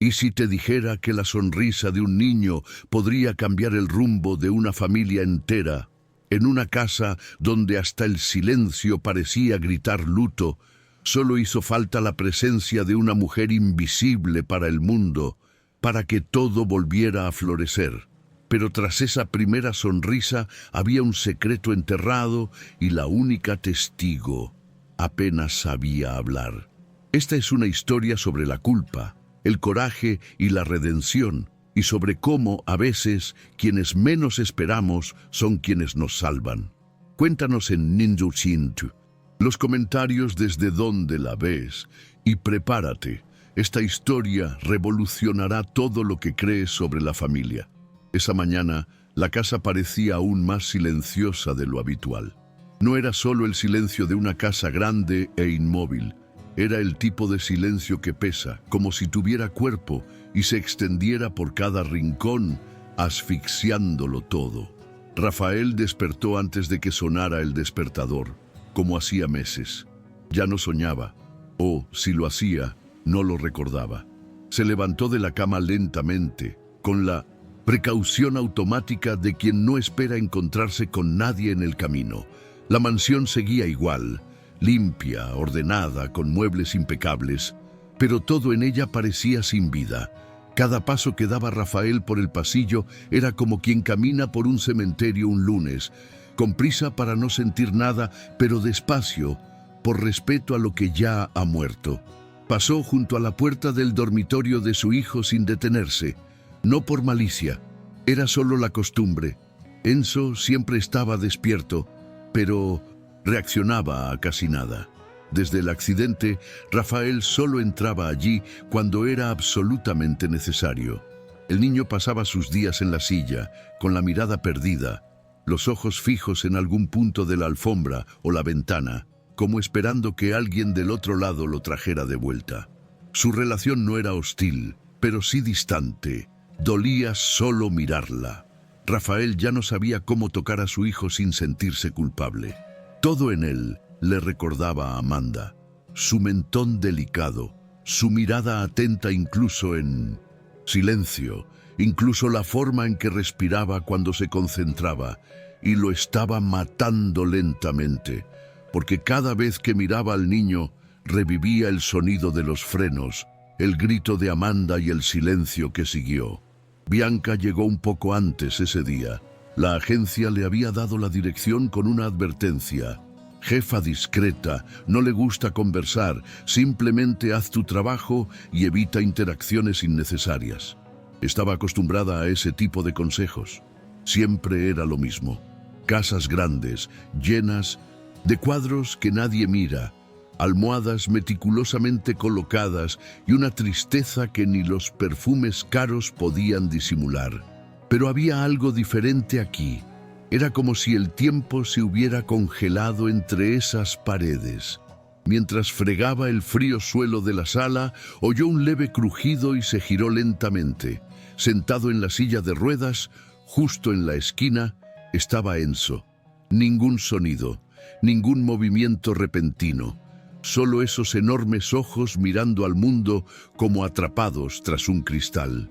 ¿Y si te dijera que la sonrisa de un niño podría cambiar el rumbo de una familia entera? En una casa donde hasta el silencio parecía gritar luto, solo hizo falta la presencia de una mujer invisible para el mundo, para que todo volviera a florecer. Pero tras esa primera sonrisa había un secreto enterrado y la única testigo apenas sabía hablar. Esta es una historia sobre la culpa, el coraje y la redención, y sobre cómo, a veces, quienes menos esperamos son quienes nos salvan. Cuéntanos en Ninjutsu los comentarios desde donde la ves, y prepárate. Esta historia revolucionará todo lo que crees sobre la familia. Esa mañana, la casa parecía aún más silenciosa de lo habitual. No era solo el silencio de una casa grande e inmóvil. Era el tipo de silencio que pesa, como si tuviera cuerpo, y se extendiera por cada rincón, asfixiándolo todo. Rafael despertó antes de que sonara el despertador, como hacía meses. Ya no soñaba, o, si lo hacía, no lo recordaba. Se levantó de la cama lentamente, con la precaución automática de quien no espera encontrarse con nadie en el camino. La mansión seguía igual, limpia, ordenada, con muebles impecables, pero todo en ella parecía sin vida. Cada paso que daba Rafael por el pasillo era como quien camina por un cementerio un lunes, con prisa para no sentir nada, pero despacio, por respeto a lo que ya ha muerto. Pasó junto a la puerta del dormitorio de su hijo sin detenerse, no por malicia, era solo la costumbre. Enzo siempre estaba despierto, pero reaccionaba a casi nada. Desde el accidente, Rafael solo entraba allí cuando era absolutamente necesario. El niño pasaba sus días en la silla, con la mirada perdida, los ojos fijos en algún punto de la alfombra o la ventana, como esperando que alguien del otro lado lo trajera de vuelta. Su relación no era hostil, pero sí distante. Dolía solo mirarla. Rafael ya no sabía cómo tocar a su hijo sin sentirse culpable. Todo en él le recordaba a Amanda, su mentón delicado, su mirada atenta incluso en silencio, incluso la forma en que respiraba cuando se concentraba, y lo estaba matando lentamente, porque cada vez que miraba al niño revivía el sonido de los frenos, el grito de Amanda y el silencio que siguió. Bianca llegó un poco antes ese día. La agencia le había dado la dirección con una advertencia. Jefa discreta, no le gusta conversar, simplemente haz tu trabajo y evita interacciones innecesarias. Estaba acostumbrada a ese tipo de consejos. Siempre era lo mismo. Casas grandes, llenas de cuadros que nadie mira, almohadas meticulosamente colocadas y una tristeza que ni los perfumes caros podían disimular. Pero había algo diferente aquí. Era como si el tiempo se hubiera congelado entre esas paredes. Mientras fregaba el frío suelo de la sala, oyó un leve crujido y se giró lentamente. Sentado en la silla de ruedas, justo en la esquina, estaba Enzo. Ningún sonido, ningún movimiento repentino. Solo esos enormes ojos mirando al mundo como atrapados tras un cristal.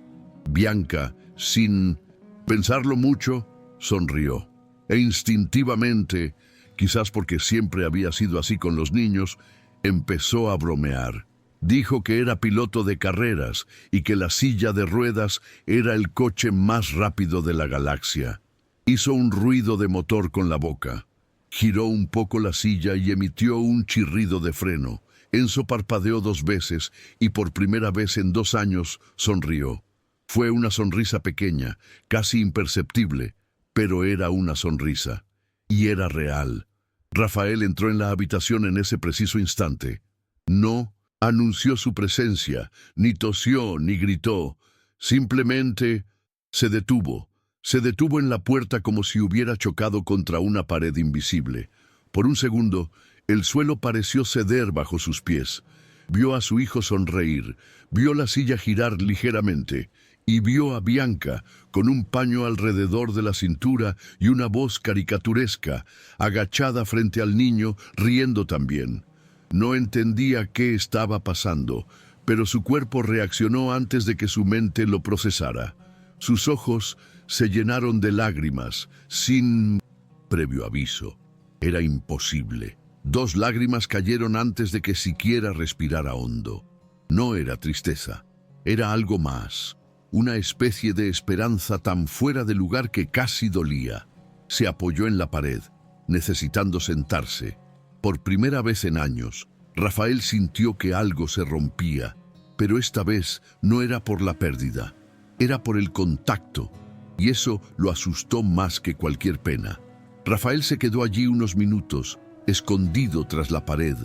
Bianca, sin pensarlo mucho, sonrió. E instintivamente, quizás porque siempre había sido así con los niños, empezó a bromear. Dijo que era piloto de carreras y que la silla de ruedas era el coche más rápido de la galaxia. Hizo un ruido de motor con la boca. Giró un poco la silla y emitió un chirrido de freno. Enzo parpadeó 2 veces y por primera vez en 2 años sonrió. Fue una sonrisa pequeña, casi imperceptible, pero era una sonrisa. Y era real. Rafael entró en la habitación en ese preciso instante. No anunció su presencia, ni tosió, ni gritó. Simplemente se detuvo. Se detuvo en la puerta como si hubiera chocado contra una pared invisible. Por un segundo, el suelo pareció ceder bajo sus pies. Vio a su hijo sonreír, vio la silla girar ligeramente, y vio a Bianca, con un paño alrededor de la cintura y una voz caricaturesca, agachada frente al niño, riendo también. No entendía qué estaba pasando, pero su cuerpo reaccionó antes de que su mente lo procesara. Sus ojos se llenaron de lágrimas, sin previo aviso. Era imposible. 2 lágrimas cayeron antes de que siquiera respirara hondo. No era tristeza, era algo más. Una especie de esperanza tan fuera de lugar que casi dolía. Se apoyó en la pared, necesitando sentarse. Por primera vez en años, Rafael sintió que algo se rompía, pero esta vez no era por la pérdida, era por el contacto, y eso lo asustó más que cualquier pena. Rafael se quedó allí unos minutos, escondido tras la pared,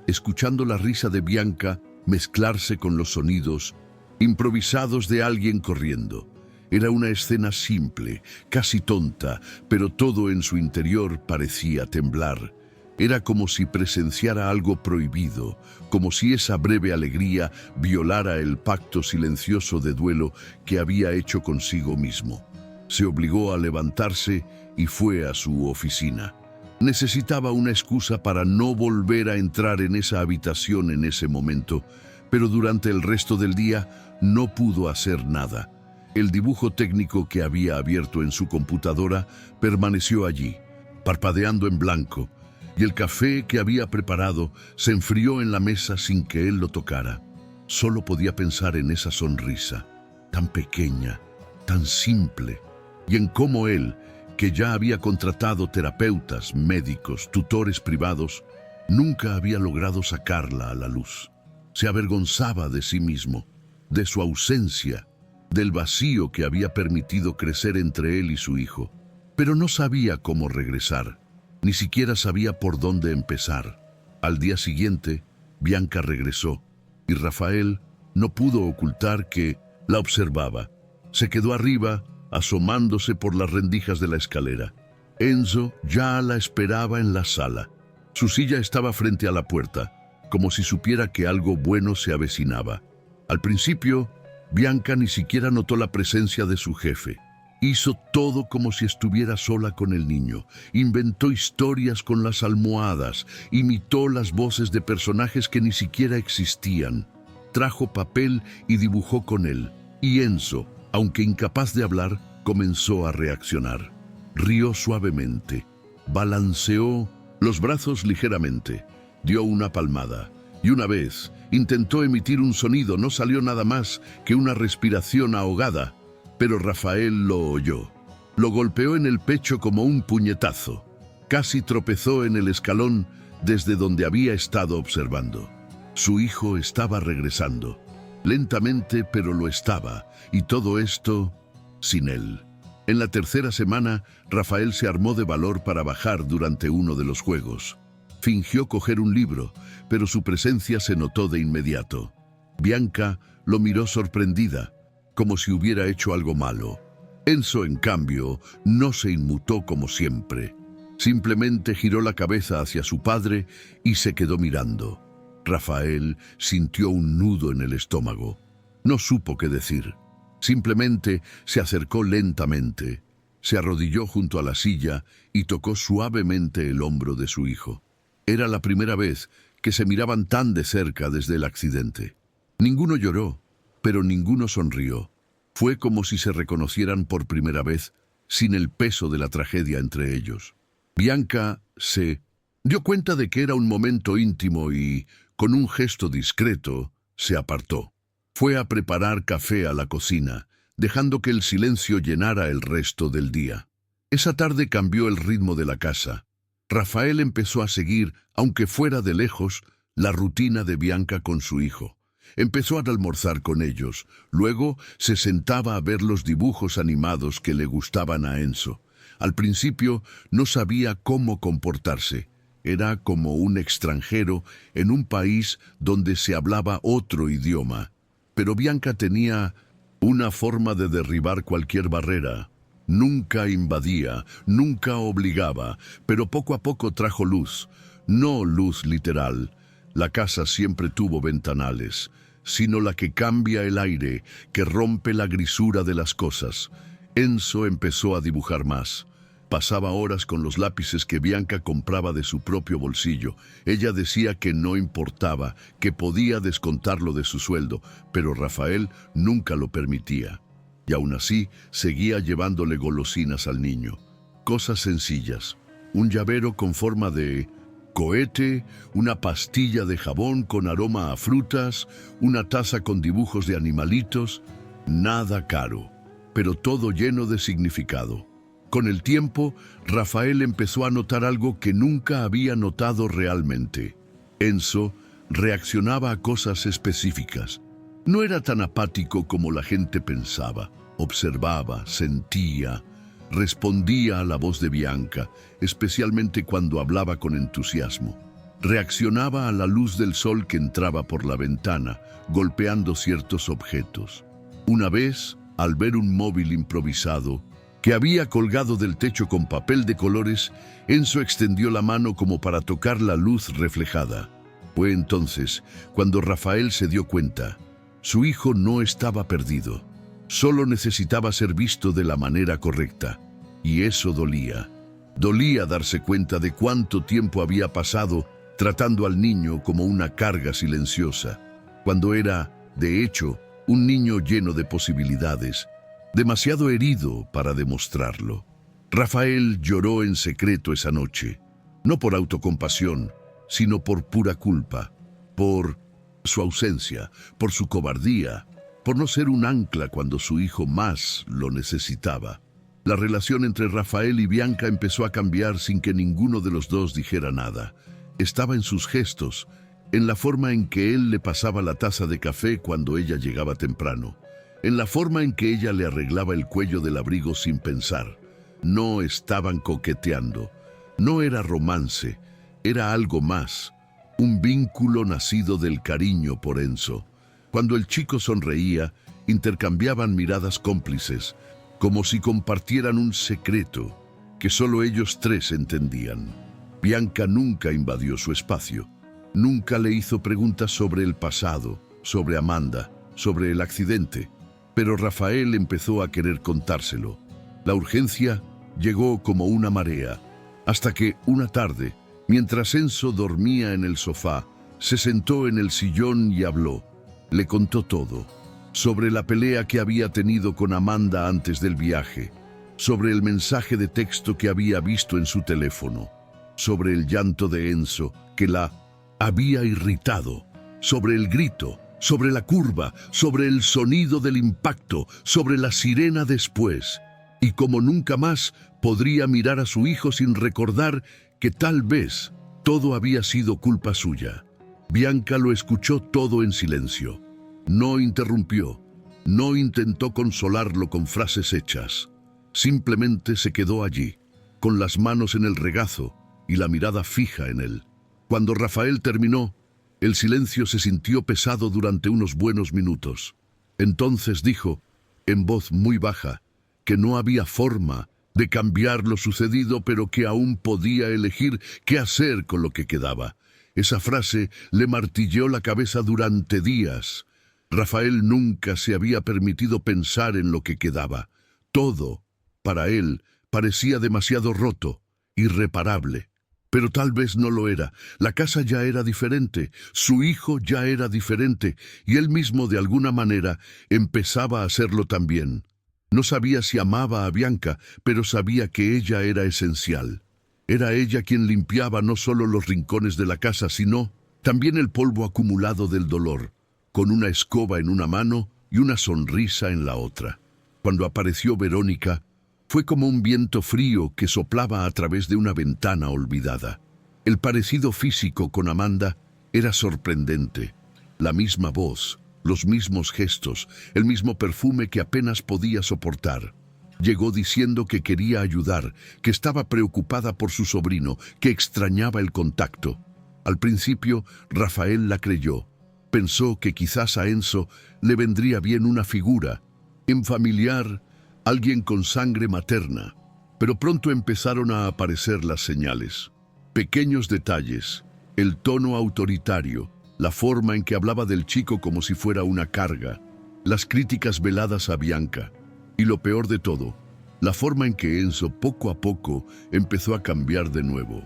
escuchando la risa de Bianca mezclarse con los sonidos improvisados de alguien corriendo. Era una escena simple, casi tonta, pero todo en su interior parecía temblar. Era como si presenciara algo prohibido, como si esa breve alegría violara el pacto silencioso de duelo que había hecho consigo mismo. Se obligó a levantarse y fue a su oficina. Necesitaba una excusa para no volver a entrar en esa habitación en ese momento, pero durante el resto del día no pudo hacer nada. El dibujo técnico que había abierto en su computadora permaneció allí, parpadeando en blanco, y el café que había preparado se enfrió en la mesa sin que él lo tocara. Solo podía pensar en esa sonrisa, tan pequeña, tan simple, y en cómo él, que ya había contratado terapeutas, médicos, tutores privados, nunca había logrado sacarla a la luz. Se avergonzaba de sí mismo, de su ausencia, del vacío que había permitido crecer entre él y su hijo. Pero no sabía cómo regresar, ni siquiera sabía por dónde empezar. Al día siguiente, Bianca regresó, y Rafael no pudo ocultar que la observaba. Se quedó arriba, asomándose por las rendijas de la escalera. Enzo ya la esperaba en la sala. Su silla estaba frente a la puerta, como si supiera que algo bueno se avecinaba. Al principio, Bianca ni siquiera notó la presencia de su jefe. Hizo todo como si estuviera sola con el niño. Inventó historias con las almohadas, imitó las voces de personajes que ni siquiera existían. Trajo papel y dibujó con él. Y Enzo, aunque incapaz de hablar, comenzó a reaccionar. Rió suavemente, balanceó los brazos ligeramente, dio una palmada, y una vez intentó emitir un sonido. No salió nada más que una respiración ahogada, pero Rafael lo oyó. Lo golpeó en el pecho como un puñetazo. Casi tropezó en el escalón desde donde había estado observando. Su hijo estaba regresando. Lentamente, pero lo estaba, y todo esto sin él. En la tercera semana, Rafael se armó de valor para bajar durante uno de los juegos. Fingió coger un libro, pero su presencia se notó de inmediato. Bianca lo miró sorprendida, como si hubiera hecho algo malo. Enzo, en cambio, no se inmutó como siempre. Simplemente giró la cabeza hacia su padre y se quedó mirando. Rafael sintió un nudo en el estómago. No supo qué decir. Simplemente se acercó lentamente, se arrodilló junto a la silla y tocó suavemente el hombro de su hijo. Era la primera vez que se miraban tan de cerca desde el accidente. Ninguno lloró, pero ninguno sonrió. Fue como si se reconocieran por primera vez, sin el peso de la tragedia entre ellos. Bianca se dio cuenta de que era un momento íntimo y, con un gesto discreto, se apartó. Fue a preparar café a la cocina, dejando que el silencio llenara el resto del día. Esa tarde cambió el ritmo de la casa. Rafael empezó a seguir, aunque fuera de lejos, la rutina de Bianca con su hijo. Empezó a almorzar con ellos, luego se sentaba a ver los dibujos animados que le gustaban a Enzo. Al principio no sabía cómo comportarse. Era como un extranjero en un país donde se hablaba otro idioma. Pero Bianca tenía una forma de derribar cualquier barrera. Nunca invadía, nunca obligaba, pero poco a poco trajo luz. No luz literal. La casa siempre tuvo ventanales, sino la que cambia el aire, que rompe la grisura de las cosas. Enzo empezó a dibujar más. Pasaba horas con los lápices que Bianca compraba de su propio bolsillo. Ella decía que no importaba, que podía descontarlo de su sueldo, pero Rafael nunca lo permitía. Y aún así, seguía llevándole golosinas al niño. Cosas sencillas. Un llavero con forma de cohete, una pastilla de jabón con aroma a frutas, una taza con dibujos de animalitos. Nada caro, pero todo lleno de significado. Con el tiempo, Rafael empezó a notar algo que nunca había notado realmente. Enzo reaccionaba a cosas específicas. No era tan apático como la gente pensaba. Observaba, sentía, respondía a la voz de Bianca, especialmente cuando hablaba con entusiasmo. Reaccionaba a la luz del sol que entraba por la ventana, golpeando ciertos objetos. Una vez, al ver un móvil improvisado que había colgado del techo con papel de colores, Enzo extendió la mano como para tocar la luz reflejada. Fue entonces cuando Rafael se dio cuenta. Su hijo no estaba perdido. Solo necesitaba ser visto de la manera correcta. Y eso dolía. Dolía darse cuenta de cuánto tiempo había pasado tratando al niño como una carga silenciosa, cuando era, de hecho, un niño lleno de posibilidades, demasiado herido para demostrarlo. Rafael lloró en secreto esa noche, no por autocompasión, sino por pura culpa, por su ausencia, por su cobardía, por no ser un ancla cuando su hijo más lo necesitaba. La relación entre Rafael y Bianca empezó a cambiar sin que ninguno de los dos dijera nada. Estaba en sus gestos, en la forma en que él le pasaba la taza de café cuando ella llegaba temprano, en la forma en que ella le arreglaba el cuello del abrigo sin pensar. No estaban coqueteando, no era romance, era algo más, un vínculo nacido del cariño por Enzo. Cuando el chico sonreía, intercambiaban miradas cómplices, como si compartieran un secreto que solo ellos tres entendían. Bianca nunca invadió su espacio, nunca le hizo preguntas sobre el pasado, sobre Amanda, sobre el accidente, pero Rafael empezó a querer contárselo. La urgencia llegó como una marea, hasta que una tarde, mientras Enzo dormía en el sofá, se sentó en el sillón y habló. Le contó todo, sobre la pelea que había tenido con Amanda antes del viaje, sobre el mensaje de texto que había visto en su teléfono, sobre el llanto de Enzo que la había irritado, sobre el grito, sobre la curva, sobre el sonido del impacto, sobre la sirena después, y como nunca más podría mirar a su hijo sin recordar que tal vez todo había sido culpa suya. Bianca lo escuchó todo en silencio. No interrumpió, no intentó consolarlo con frases hechas. Simplemente se quedó allí, con las manos en el regazo y la mirada fija en él. Cuando Rafael terminó, el silencio se sintió pesado durante unos buenos minutos. Entonces dijo, en voz muy baja, que no había forma de cambiar lo sucedido, pero que aún podía elegir qué hacer con lo que quedaba. Esa frase le martilleó la cabeza durante días. Rafael nunca se había permitido pensar en lo que quedaba. Todo, para él, parecía demasiado roto, irreparable. Pero tal vez no lo era. La casa ya era diferente, su hijo ya era diferente, y él mismo de alguna manera empezaba a hacerlo también. No sabía si amaba a Bianca, pero sabía que ella era esencial. Era ella quien limpiaba no solo los rincones de la casa, sino también el polvo acumulado del dolor, con una escoba en una mano y una sonrisa en la otra. Cuando apareció Verónica, fue como un viento frío que soplaba a través de una ventana olvidada. El parecido físico con Amanda era sorprendente. La misma voz, los mismos gestos, el mismo perfume que apenas podía soportar. Llegó diciendo que quería ayudar, que estaba preocupada por su sobrino, que extrañaba el contacto. Al principio, Rafael la creyó. Pensó que quizás a Enzo le vendría bien una figura, un familiar, alguien con sangre materna. Pero pronto empezaron a aparecer las señales. Pequeños detalles, el tono autoritario, la forma en que hablaba del chico como si fuera una carga, las críticas veladas a Bianca. Y lo peor de todo, La forma en que Enzo poco a poco empezó a cambiar de nuevo.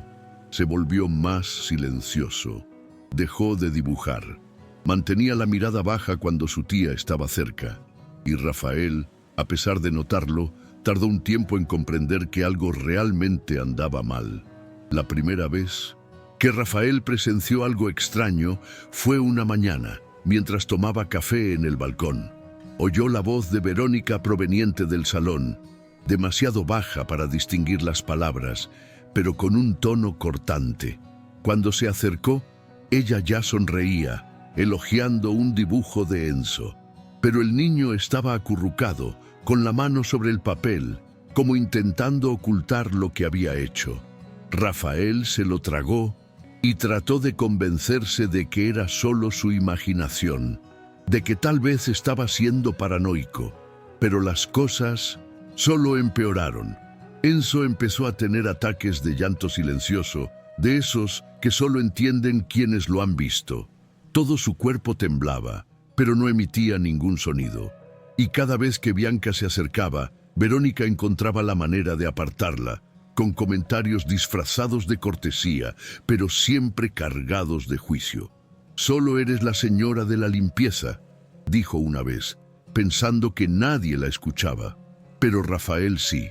Se volvió más silencioso. Dejó de dibujar. Mantenía la mirada baja cuando su tía estaba cerca. Y Rafael, a pesar de notarlo, tardó un tiempo en comprender que algo realmente andaba mal. La primera vez que Rafael presenció algo extraño fue una mañana, mientras tomaba café en el balcón. Oyó la voz de Verónica proveniente del salón, demasiado baja para distinguir las palabras, pero con un tono cortante. Cuando se acercó, ella ya sonreía, elogiando un dibujo de Enzo. Pero el niño estaba acurrucado, con la mano sobre el papel, como intentando ocultar lo que había hecho. Rafael se lo tragó y trató de convencerse de que era solo su imaginación, de que tal vez estaba siendo paranoico. Pero las cosas solo empeoraron. Enzo empezó a tener ataques de llanto silencioso, de esos que solo entienden quienes lo han visto. Todo su cuerpo temblaba, pero no emitía ningún sonido. Y cada vez que Bianca se acercaba, Verónica encontraba la manera de apartarla, con comentarios disfrazados de cortesía, pero siempre cargados de juicio. «Solo eres la señora de la limpieza», dijo una vez, pensando que nadie la escuchaba. Pero Rafael sí,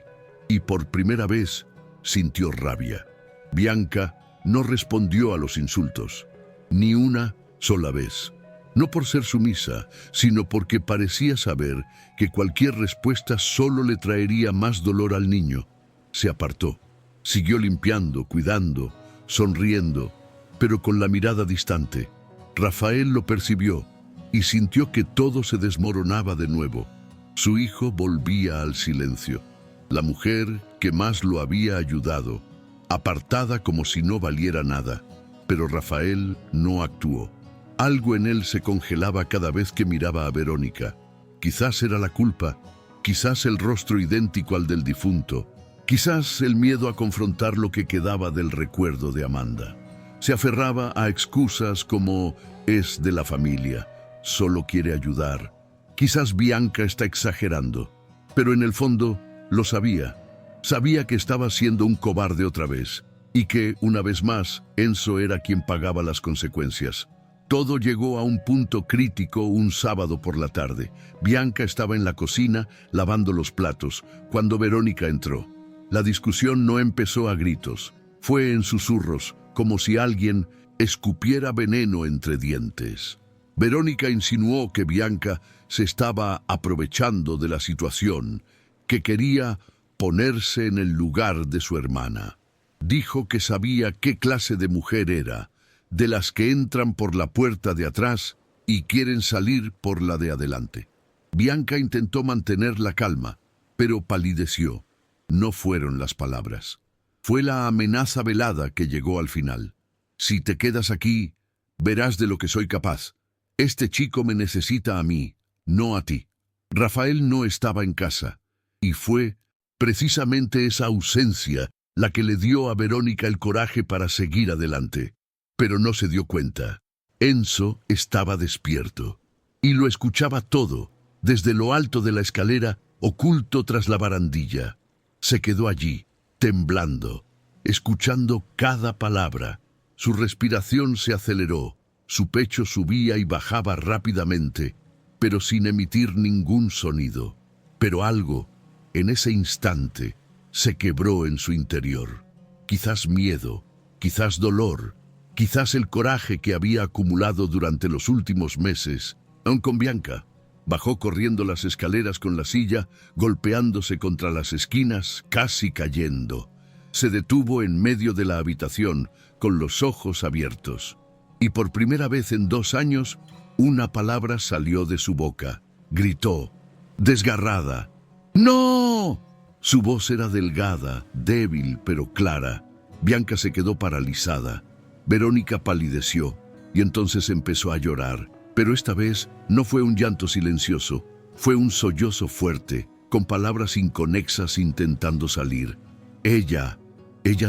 y por primera vez sintió rabia. Bianca no respondió a los insultos, ni una sola vez. No por ser sumisa, sino porque parecía saber que cualquier respuesta solo le traería más dolor al niño. Se apartó. Siguió limpiando, cuidando, sonriendo, pero con la mirada distante. Rafael lo percibió y sintió que todo se desmoronaba de nuevo. Su hijo volvía al silencio. La mujer que más lo había ayudado, apartada como si no valiera nada. Pero Rafael no actuó. Algo en él se congelaba cada vez que miraba a Verónica. Quizás era la culpa, quizás el rostro idéntico al del difunto, quizás el miedo a confrontar lo que quedaba del recuerdo de Amanda. Se aferraba a excusas como «es de la familia, solo quiere ayudar». Quizás Bianca está exagerando, pero en el fondo lo sabía. Sabía que estaba siendo un cobarde otra vez y que, una vez más, Enzo era quien pagaba las consecuencias. Todo llegó a un punto crítico un sábado por la tarde. Bianca estaba en la cocina lavando los platos cuando Verónica entró. La discusión no empezó a gritos. Fue en susurros, como si alguien escupiera veneno entre dientes. Verónica insinuó que Bianca se estaba aprovechando de la situación, que quería ponerse en el lugar de su hermana. Dijo que sabía qué clase de mujer era, de las que entran por la puerta de atrás y quieren salir por la de adelante. Bianca intentó mantener la calma, pero palideció. No fueron las palabras. Fue la amenaza velada que llegó al final. «Si te quedas aquí, verás de lo que soy capaz. Este chico me necesita a mí, no a ti». Rafael no estaba en casa, y fue precisamente esa ausencia la que le dio a Verónica el coraje para seguir adelante. Pero no se dio cuenta. Enzo estaba despierto, y lo escuchaba todo, desde lo alto de la escalera, oculto tras la barandilla. Se quedó allí, temblando, escuchando cada palabra. Su respiración se aceleró, su pecho subía y bajaba rápidamente, pero sin emitir ningún sonido. Pero algo, en ese instante, se quebró en su interior. Quizás miedo, quizás dolor, quizás el coraje que había acumulado durante los últimos meses, aun con Bianca. Bajó corriendo las escaleras con la silla, golpeándose contra las esquinas, casi cayendo. Se detuvo en medio de la habitación, con los ojos abiertos. Y por primera vez en 2 años, una palabra salió de su boca. Gritó, desgarrada. ¡No! Su voz era delgada, débil, pero clara. Bianca se quedó paralizada. Verónica palideció, y entonces empezó a llorar. Pero esta vez no fue un llanto silencioso, fue un sollozo fuerte, con palabras inconexas intentando salir. Ella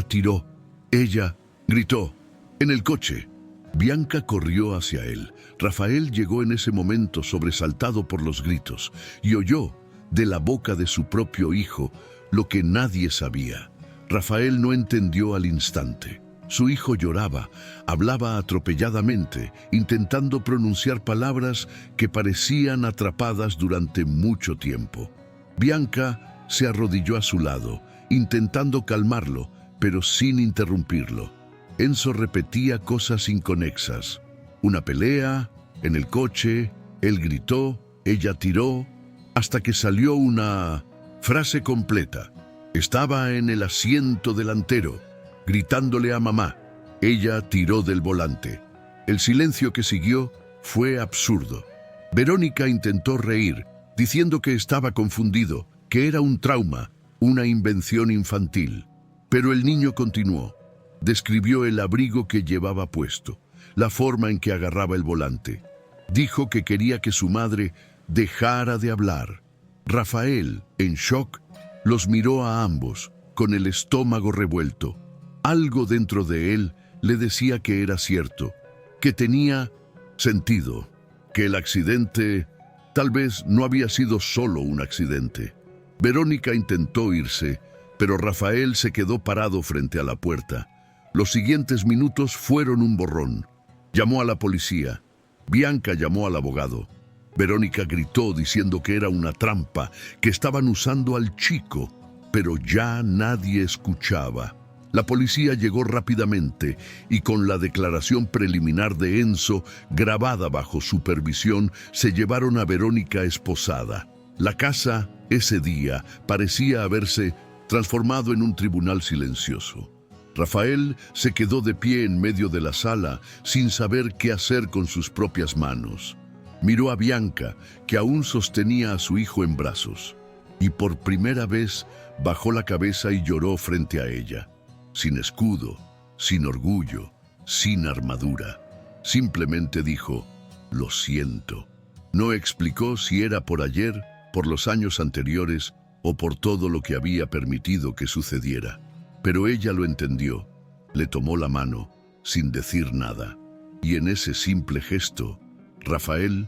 tiró, ella gritó. En el coche. Bianca corrió hacia él. Rafael llegó en ese momento sobresaltado por los gritos y oyó, de la boca de su propio hijo, lo que nadie sabía. Rafael no entendió al instante. Su hijo lloraba, hablaba atropelladamente, intentando pronunciar palabras que parecían atrapadas durante mucho tiempo. Bianca se arrodilló a su lado, intentando calmarlo, pero sin interrumpirlo. Enzo repetía cosas inconexas. Una pelea, en el coche, él gritó, ella tiró, hasta que salió una frase completa. Estaba en el asiento delantero, gritándole a mamá. Ella tiró del volante. El silencio que siguió fue absurdo. Verónica intentó reír, diciendo que estaba confundido, que era un trauma, una invención infantil. Pero el niño continuó. Describió el abrigo que llevaba puesto, la forma en que agarraba el volante. Dijo que quería que su madre dejara de hablar. Rafael, en shock, los miró a ambos, con el estómago revuelto. Algo dentro de él le decía que era cierto, que tenía sentido, que el accidente tal vez no había sido solo un accidente. Verónica intentó irse, pero Rafael se quedó parado frente a la puerta. Los siguientes minutos fueron un borrón. Llamó a la policía. Bianca llamó al abogado. Verónica gritó diciendo que era una trampa, que estaban usando al chico, pero ya nadie escuchaba. La policía llegó rápidamente y con la declaración preliminar de Enzo, grabada bajo supervisión, se llevaron a Verónica esposada. La casa, ese día, parecía haberse transformado en un tribunal silencioso. Rafael se quedó de pie en medio de la sala, sin saber qué hacer con sus propias manos. Miró a Bianca, que aún sostenía a su hijo en brazos, y por primera vez bajó la cabeza y lloró frente a ella. Sin escudo, sin orgullo, sin armadura. Simplemente dijo, «Lo siento». No explicó si era por ayer, por los años anteriores o por todo lo que había permitido que sucediera. Pero ella lo entendió, le tomó la mano, sin decir nada. Y en ese simple gesto, Rafael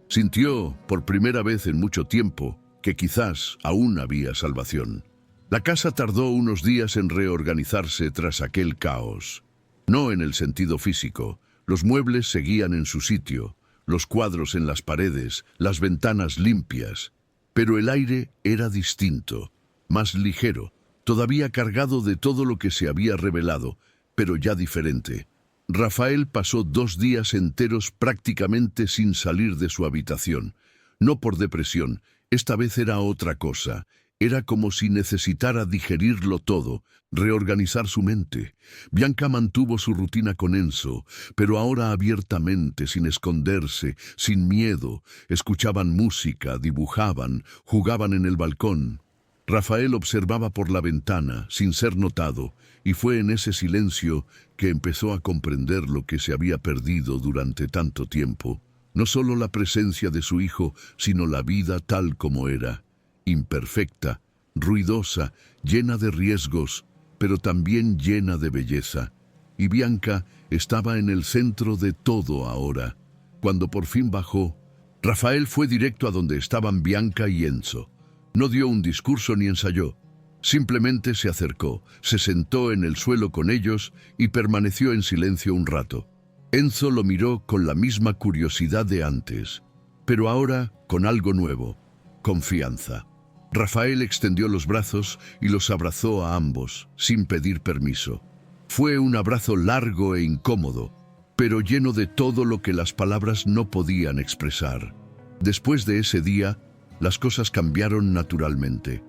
sintió, por primera vez en mucho tiempo, que quizás aún había salvación. La casa tardó unos días en reorganizarse tras aquel caos. No en el sentido físico, los muebles seguían en su sitio, los cuadros en las paredes, las ventanas limpias. Pero el aire era distinto, más ligero, todavía cargado de todo lo que se había revelado, pero ya diferente. Rafael pasó 2 días enteros prácticamente sin salir de su habitación. No por depresión, esta vez era otra cosa. Era como si necesitara digerirlo todo, reorganizar su mente. Bianca mantuvo su rutina con Enzo, pero ahora abiertamente, sin esconderse, sin miedo. Escuchaban música, dibujaban, jugaban en el balcón. Rafael observaba por la ventana, sin ser notado, y fue en ese silencio que empezó a comprender lo que se había perdido durante tanto tiempo. No solo la presencia de su hijo, sino la vida tal como era. Imperfecta, ruidosa, llena de riesgos, pero también llena de belleza. Y Bianca estaba en el centro de todo ahora. Cuando por fin bajó, Rafael fue directo a donde estaban Bianca y Enzo. No dio un discurso ni ensayó. Simplemente se acercó, se sentó en el suelo con ellos y permaneció en silencio un rato. Enzo lo miró con la misma curiosidad de antes, pero ahora con algo nuevo, confianza. Rafael extendió los brazos y los abrazó a ambos, sin pedir permiso. Fue un abrazo largo e incómodo, pero lleno de todo lo que las palabras no podían expresar. Después de ese día, las cosas cambiaron naturalmente.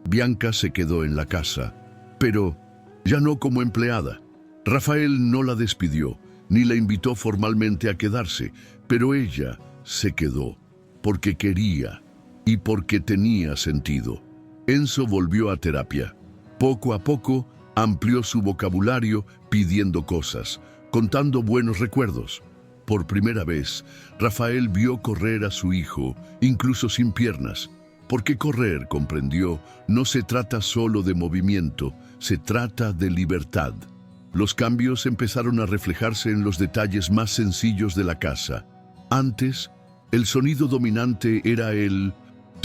Bianca se quedó en la casa, pero ya no como empleada. Rafael no la despidió, ni la invitó formalmente a quedarse, pero ella se quedó, porque quería y porque tenía sentido. Enzo volvió a terapia. Poco a poco amplió su vocabulario pidiendo cosas, contando buenos recuerdos. Por primera vez, Rafael vio correr a su hijo, incluso sin piernas. Porque correr, comprendió, no se trata solo de movimiento, se trata de libertad. Los cambios empezaron a reflejarse en los detalles más sencillos de la casa. Antes, el sonido dominante era el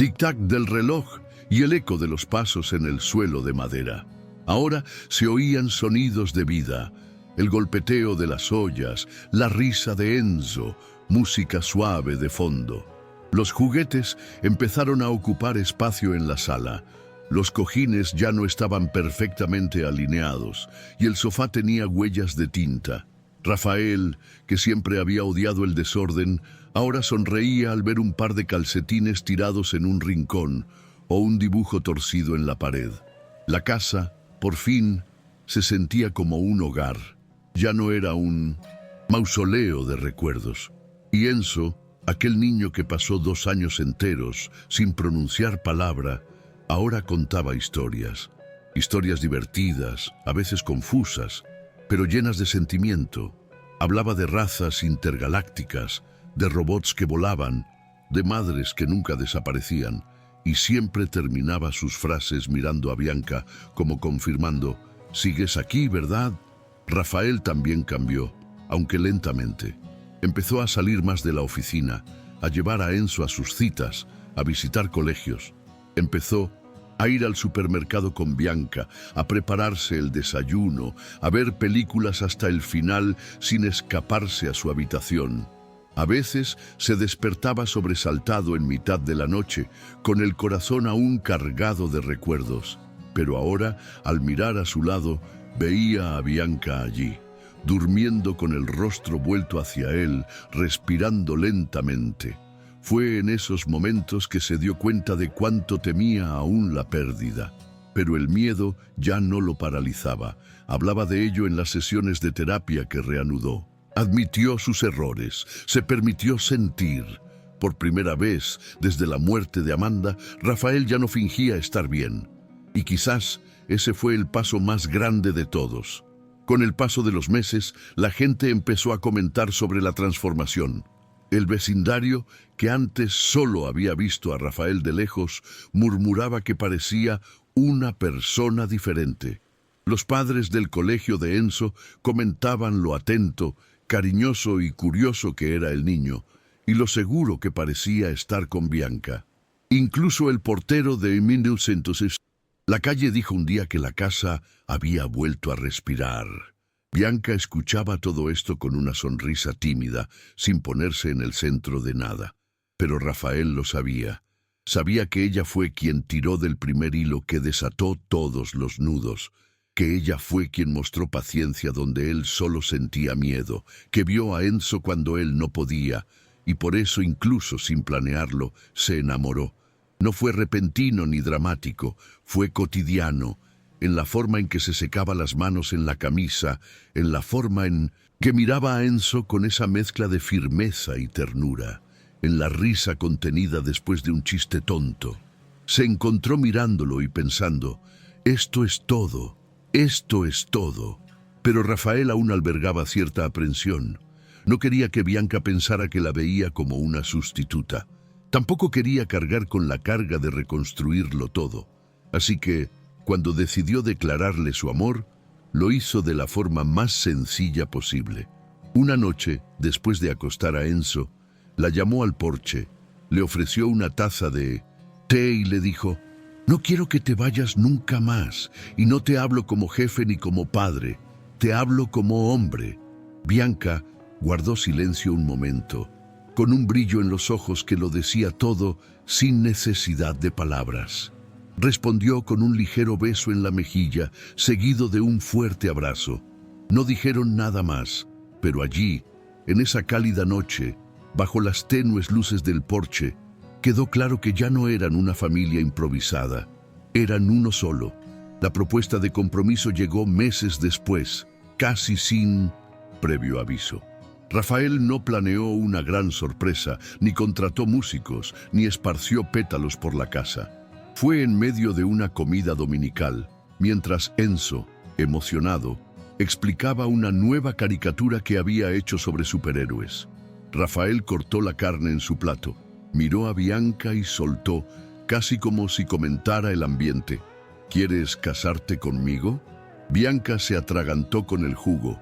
tic-tac del reloj y el eco de los pasos en el suelo de madera. Ahora se oían sonidos de vida, el golpeteo de las ollas, la risa de Enzo, música suave de fondo. Los juguetes empezaron a ocupar espacio en la sala. Los cojines ya no estaban perfectamente alineados y el sofá tenía huellas de tinta. Rafael, que siempre había odiado el desorden, ahora sonreía al ver un par de calcetines tirados en un rincón o un dibujo torcido en la pared. La casa, por fin, se sentía como un hogar. Ya no era un mausoleo de recuerdos. Y Enzo, aquel niño que pasó 2 años enteros sin pronunciar palabra, ahora contaba historias. Historias divertidas, a veces confusas, pero llenas de sentimiento. Hablaba de razas intergalácticas, de robots que volaban, de madres que nunca desaparecían, y siempre terminaba sus frases mirando a Bianca como confirmando: «¿Sigues aquí, verdad?». Rafael también cambió, aunque lentamente. Empezó a salir más de la oficina, a llevar a Enzo a sus citas, a visitar colegios. Empezó a ir al supermercado con Bianca, a prepararse el desayuno, a ver películas hasta el final sin escaparse a su habitación. A veces se despertaba sobresaltado en mitad de la noche, con el corazón aún cargado de recuerdos. Pero ahora, al mirar a su lado, veía a Bianca allí, durmiendo con el rostro vuelto hacia él, respirando lentamente. Fue en esos momentos que se dio cuenta de cuánto temía aún la pérdida. Pero el miedo ya no lo paralizaba. Hablaba de ello en las sesiones de terapia que reanudó. Admitió sus errores, se permitió sentir. Por primera vez, desde la muerte de Amanda, Rafael ya no fingía estar bien. Y quizás ese fue el paso más grande de todos. Con el paso de los meses, la gente empezó a comentar sobre la transformación. El vecindario, que antes solo había visto a Rafael de lejos, murmuraba que parecía una persona diferente. Los padres del colegio de Enzo comentaban lo atento, cariñoso y curioso que era el niño, y lo seguro que parecía estar con Bianca. Incluso el portero de 1900. La calle dijo un día que la casa había vuelto a respirar. Bianca escuchaba todo esto con una sonrisa tímida, sin ponerse en el centro de nada. Pero Rafael lo sabía. Sabía que ella fue quien tiró del primer hilo que desató todos los nudos, que ella fue quien mostró paciencia donde él solo sentía miedo, que vio a Enzo cuando él no podía, y por eso, incluso sin planearlo, se enamoró. No fue repentino ni dramático, fue cotidiano, en la forma en que se secaba las manos en la camisa, en la forma en que miraba a Enzo con esa mezcla de firmeza y ternura, en la risa contenida después de un chiste tonto. Se encontró mirándolo y pensando: esto es todo, esto es todo. Pero Rafael aún albergaba cierta aprensión. No quería que Bianca pensara que la veía como una sustituta. Tampoco quería cargar con la carga de reconstruirlo todo. Así que, cuando decidió declararle su amor, lo hizo de la forma más sencilla posible. Una noche, después de acostar a Enzo, la llamó al porche, le ofreció una taza de té y le dijo: «No quiero que te vayas nunca más, y no te hablo como jefe ni como padre, te hablo como hombre». Bianca guardó silencio un momento, con un brillo en los ojos que lo decía todo sin necesidad de palabras. Respondió con un ligero beso en la mejilla, seguido de un fuerte abrazo. No dijeron nada más, pero allí, en esa cálida noche, bajo las tenues luces del porche, quedó claro que ya no eran una familia improvisada, eran uno solo. La propuesta de compromiso llegó meses después, casi sin previo aviso. Rafael no planeó una gran sorpresa, ni contrató músicos, ni esparció pétalos por la casa. Fue en medio de una comida dominical, mientras Enzo, emocionado, explicaba una nueva caricatura que había hecho sobre superhéroes. Rafael cortó la carne en su plato, miró a Bianca y soltó, casi como si comentara el ambiente: «¿Quieres casarte conmigo?». Bianca se atragantó con el jugo.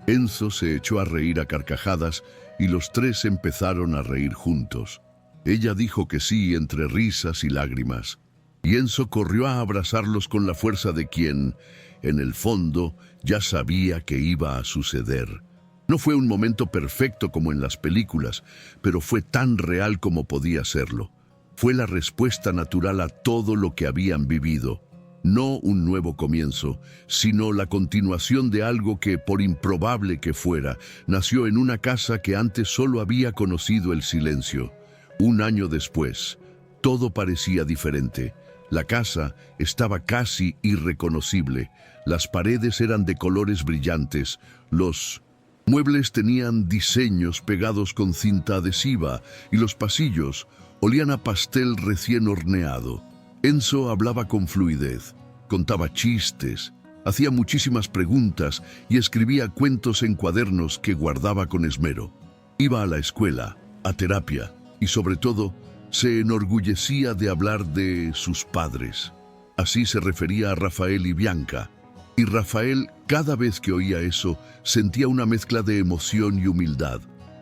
Enzo se echó a reír a carcajadas y los tres empezaron a reír juntos. Ella dijo que sí entre risas y lágrimas, y Enzo corrió a abrazarlos con la fuerza de quien, en el fondo, ya sabía que iba a suceder. No fue un momento perfecto como en las películas, pero fue tan real como podía serlo. Fue la respuesta natural a todo lo que habían vivido. No un nuevo comienzo, sino la continuación de algo que, por improbable que fuera, nació en una casa que antes solo había conocido el silencio. Un año después, todo parecía diferente. La casa estaba casi irreconocible. Las paredes eran de colores brillantes. Los muebles tenían diseños pegados con cinta adhesiva y los pasillos olían a pastel recién horneado. Enzo hablaba con fluidez, contaba chistes, hacía muchísimas preguntas y escribía cuentos en cuadernos que guardaba con esmero. Iba a la escuela, a terapia y sobre todo se enorgullecía de hablar de sus padres. Así se refería a Rafael y Bianca. Y Rafael, cada vez que oía eso, sentía una mezcla de emoción y humildad,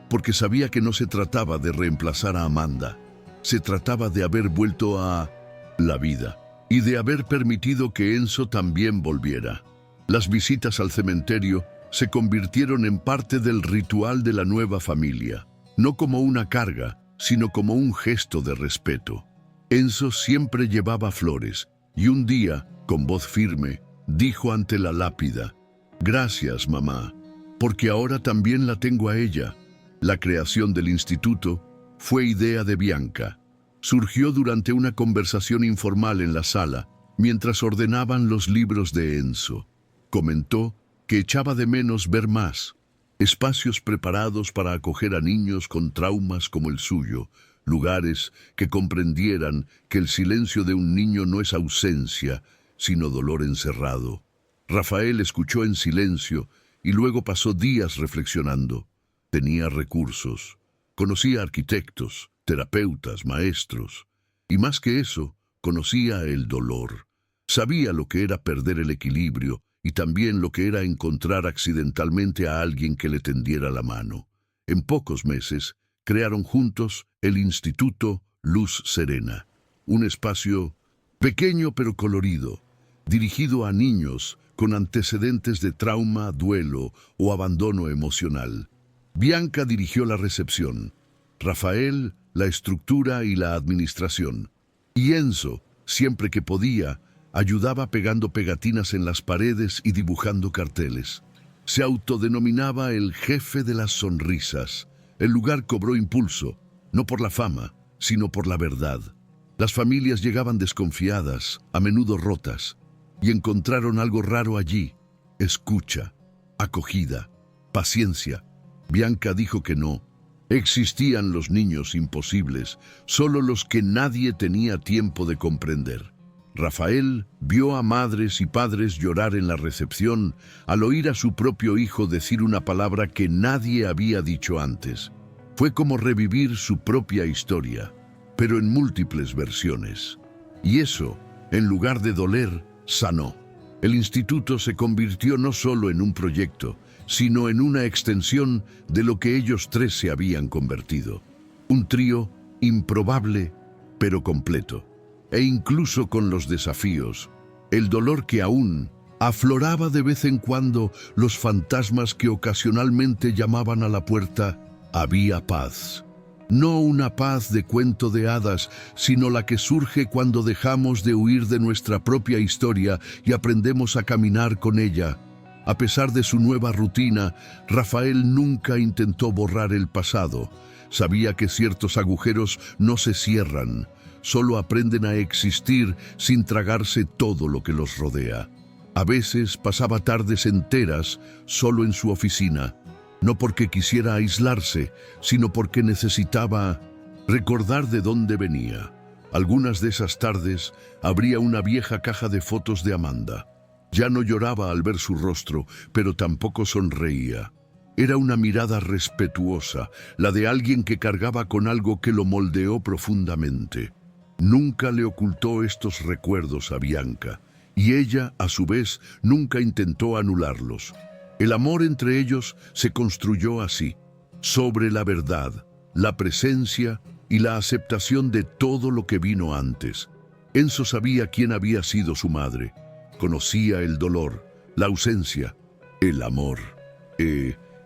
porque sabía que no se trataba de reemplazar a Amanda. Se trataba de haber vuelto a la vida y de haber permitido que Enzo también volviera. Las visitas al cementerio se convirtieron en parte del ritual de la nueva familia, no como una carga, sino como un gesto de respeto. Enzo siempre llevaba flores y un día, con voz firme, dijo ante la lápida: «Gracias, mamá, porque ahora también la tengo a ella». La creación del instituto fue idea de Bianca. Surgió durante una conversación informal en la sala, mientras ordenaban los libros de Enzo. Comentó que echaba de menos ver más espacios preparados para acoger a niños con traumas como el suyo, lugares que comprendieran que el silencio de un niño no es ausencia, sino dolor encerrado. Rafael escuchó en silencio y luego pasó días reflexionando. Tenía recursos, conocía arquitectos, terapeutas, maestros, y más que eso, conocía el dolor. Sabía lo que era perder el equilibrio y también lo que era encontrar accidentalmente a alguien que le tendiera la mano. En pocos meses, crearon juntos el Instituto Luz Serena, un espacio pequeño pero colorido, dirigido a niños con antecedentes de trauma, duelo o abandono emocional. Bianca dirigió la recepción, Rafael la estructura y la administración, y Enzo, siempre que podía, ayudaba pegando pegatinas en las paredes y dibujando carteles. Se autodenominaba el jefe de las sonrisas. El lugar cobró impulso, no por la fama, sino por la verdad. Las familias llegaban desconfiadas, a menudo rotas, y encontraron algo raro allí: escucha, acogida, paciencia. Bianca dijo que no. Existían los niños imposibles, solo los que nadie tenía tiempo de comprender. Rafael vio a madres y padres llorar en la recepción al oír a su propio hijo decir una palabra que nadie había dicho antes. Fue como revivir su propia historia, pero en múltiples versiones. Y eso, en lugar de doler, sanó. El instituto se convirtió no solo en un proyecto, sino en una extensión de lo que ellos tres se habían convertido. Un trío improbable, pero completo. E incluso con los desafíos, el dolor que aún afloraba de vez en cuando, los fantasmas que ocasionalmente llamaban a la puerta, había paz. No una paz de cuento de hadas, sino la que surge cuando dejamos de huir de nuestra propia historia y aprendemos a caminar con ella. A pesar de su nueva rutina, Rafael nunca intentó borrar el pasado. Sabía que ciertos agujeros no se cierran, solo aprenden a existir sin tragarse todo lo que los rodea. A veces pasaba tardes enteras solo en su oficina, no porque quisiera aislarse, sino porque necesitaba recordar de dónde venía. Algunas de esas tardes abría una vieja caja de fotos de Amanda. Ya no lloraba al ver su rostro, pero tampoco sonreía. Era una mirada respetuosa, la de alguien que cargaba con algo que lo moldeó profundamente. Nunca le ocultó estos recuerdos a Bianca, y ella, a su vez, nunca intentó anularlos. El amor entre ellos se construyó así, sobre la verdad, la presencia y la aceptación de todo lo que vino antes. Enzo sabía quién había sido su madre. Conocía el dolor, la ausencia, el amor.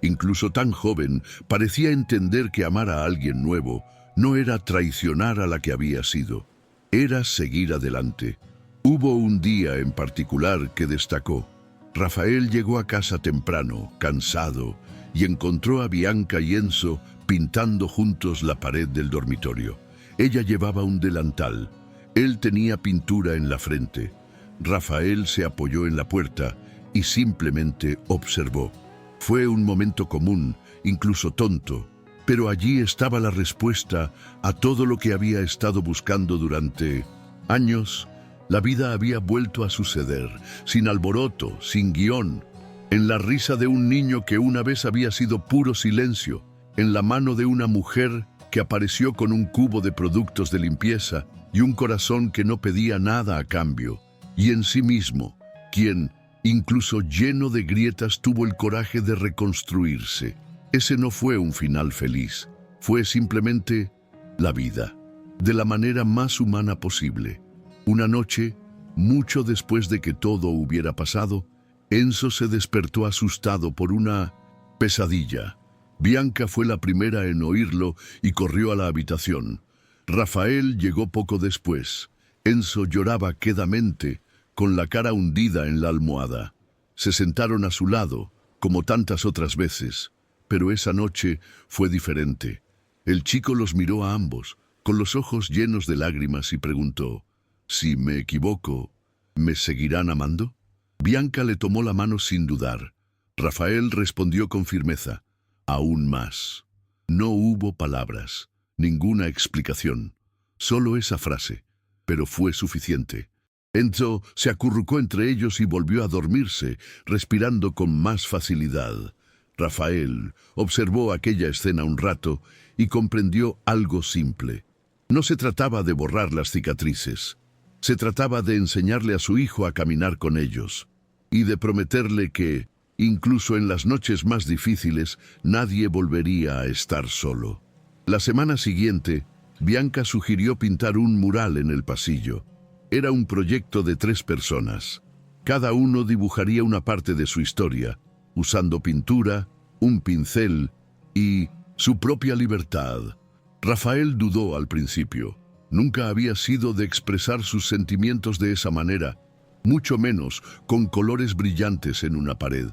Incluso tan joven, parecía entender que amar a alguien nuevo no era traicionar a la que había sido. Era seguir adelante. Hubo un día en particular que destacó. Rafael llegó a casa temprano, cansado, y encontró a Bianca y Enzo pintando juntos la pared del dormitorio. Ella llevaba un delantal. Él tenía pintura en la frente. Rafael se apoyó en la puerta y simplemente observó. Fue un momento común, incluso tonto, pero allí estaba la respuesta a todo lo que había estado buscando durante años. La vida había vuelto a suceder, sin alboroto, sin guión, en la risa de un niño que una vez había sido puro silencio, en la mano de una mujer que apareció con un cubo de productos de limpieza y un corazón que no pedía nada a cambio, y en sí mismo, quien, incluso lleno de grietas, tuvo el coraje de reconstruirse. Ese no fue un final feliz, fue simplemente la vida, de la manera más humana posible. Una noche, mucho después de que todo hubiera pasado, Enzo se despertó asustado por una pesadilla. Bianca fue la primera en oírlo y corrió a la habitación. Rafael llegó poco después. Enzo lloraba quedamente, con la cara hundida en la almohada. Se sentaron a su lado, como tantas otras veces, pero esa noche fue diferente. El chico los miró a ambos, con los ojos llenos de lágrimas, y preguntó: «Si me equivoco, ¿me seguirán amando?». Bianca le tomó la mano sin dudar. Rafael respondió con firmeza: «Aún más». No hubo palabras, ninguna explicación, solo esa frase, pero fue suficiente. Enzo se acurrucó entre ellos y volvió a dormirse, respirando con más facilidad. Rafael observó aquella escena un rato y comprendió algo simple. No se trataba de borrar las cicatrices. Se trataba de enseñarle a su hijo a caminar con ellos y de prometerle que, incluso en las noches más difíciles, nadie volvería a estar solo. La semana siguiente, Bianca sugirió pintar un mural en el pasillo. Era un proyecto de 3 personas. Cada uno dibujaría una parte de su historia, usando pintura, un pincel y su propia libertad. Rafael dudó al principio. Nunca había sido de expresar sus sentimientos de esa manera, mucho menos con colores brillantes en una pared.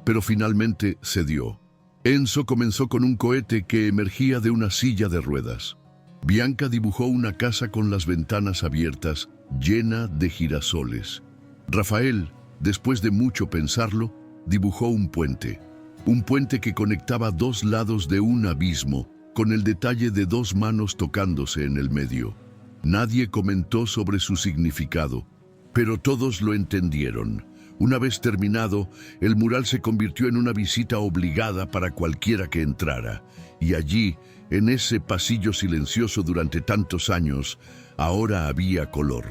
Pero finalmente cedió. Enzo comenzó con un cohete que emergía de una silla de ruedas. Bianca dibujó una casa con las ventanas abiertas, llena de girasoles. Rafael, después de mucho pensarlo, dibujó un puente que conectaba 2 lados de un abismo, con el detalle de 2 manos tocándose en el medio. Nadie comentó sobre su significado, pero todos lo entendieron. Una vez terminado, el mural se convirtió en una visita obligada para cualquiera que entrara, y allí, en ese pasillo silencioso durante tantos años, ahora había color.